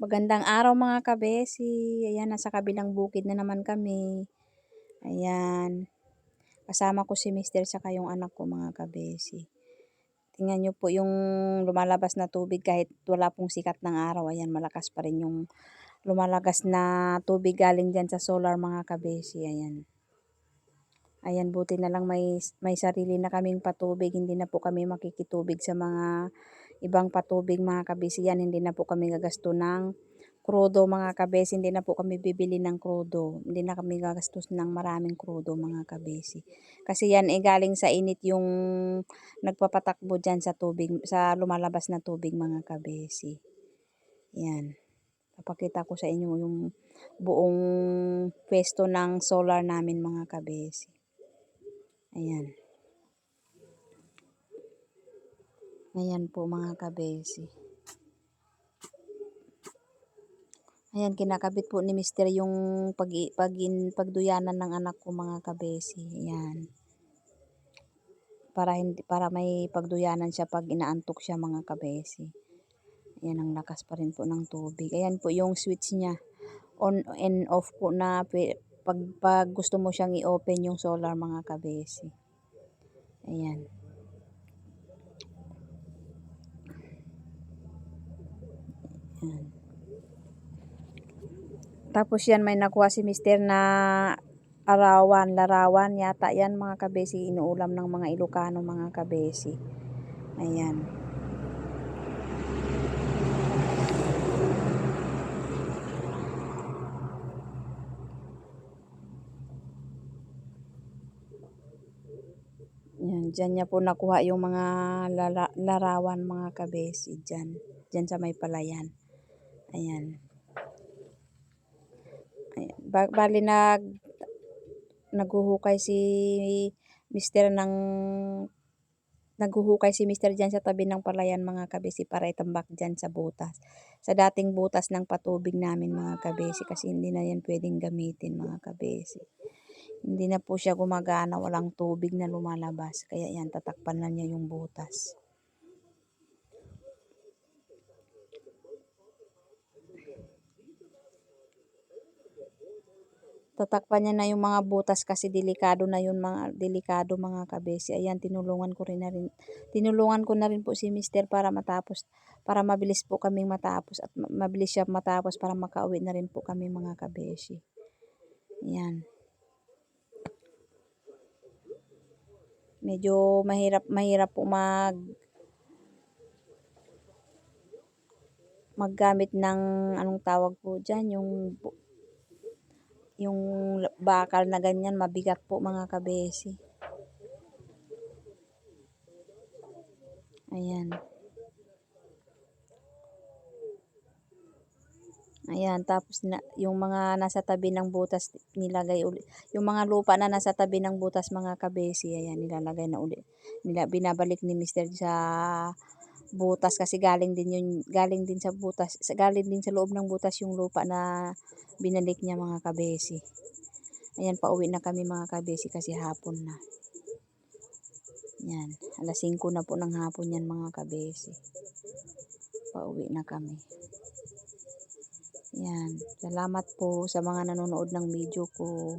Magandang araw mga kabesi. Ayan, nasa kabilang bukid na naman kami. Ayan. Kasama ko si mister saka yung anak ko mga kabesi. Tingnan nyo po yung lumalabas na tubig kahit wala pong sikat ng araw. Ayan, malakas pa rin yung lumalagas na tubig galing dyan sa solar mga kabesi. Ayan. Ayan, buti na lang may sarili na kaming patubig. Hindi na po kami makikitubig sa mga ibang patubig mga kabesi. Yan, hindi na po kami gagasto ng krudo mga kabesi. Hindi na po kami bibili ng krudo. Hindi na kami gagastos ng maraming krudo mga kabesi. Kasi yan galing sa init yung nagpapatakbo dyan sa tubig, sa lumalabas na tubig mga kabesi. Yan. Papakita ko sa inyo yung buong pwesto ng solar namin mga kabesi. Ayan. Ayan po mga kabesi. Ayan, kinakabit po ni mister yung pagduyanan ng anak ko mga kabesi. Ayan. Para may pagduyanan siya pag inaantok siya mga kabesi. Ayan, ang lakas pa rin po ng tubig. Ayan po yung switch niya. On and off po na pag gusto mo siyang i-open yung solar mga kabesi. Ayan. Ayan. Tapos yan, may nakuha si mister na larawan yata yan mga kabesi, inuulam ng mga Ilocano mga kabesi. Ayan. Yan, dyan niya po nakuha yung mga larawan mga kabesi dyan. Dyan sa may palayan. Ayan. Ayan. Bali naghuhukay si mister dyan sa tabi ng palayan mga kabesi para itambak dyan sa butas. Sa dating butas ng patubig namin mga kabesi kasi hindi na yan pwedeng gamitin mga kabesi. Hindi na po siya gumagana, walang tubig na lumalabas. Kaya yan, tatakpan na niya yung butas. Tatakpan niya na yung mga butas kasi delikado na yun, delikado mga kabesi. Ayan, tinulungan ko na rin po si mister para mabilis po kaming matapos at mabilis siya matapos para makauwi na rin po kami mga kabesi. Ayan. Medyo mahirap po maggamit ng anong tawag po dyan, yung bakal na ganyan, mabigat po mga kabesi. Ayan. Ayan, tapos yung mga nasa tabi ng butas nilagay uli. Yung mga lupa na nasa tabi ng butas mga kabesi, ayan, nilalagay na uli. Binabalik ni mister sa butas kasi galing din sa butas, galing din sa loob ng butas yung lupa na binalik niya mga kabesi. Ayan, pauwi na kami mga kabesi kasi hapon na. Yan, alas 5 na po ng hapon yan mga kabesi. Pauwi na kami. Yan, salamat po sa mga nanonood ng video ko.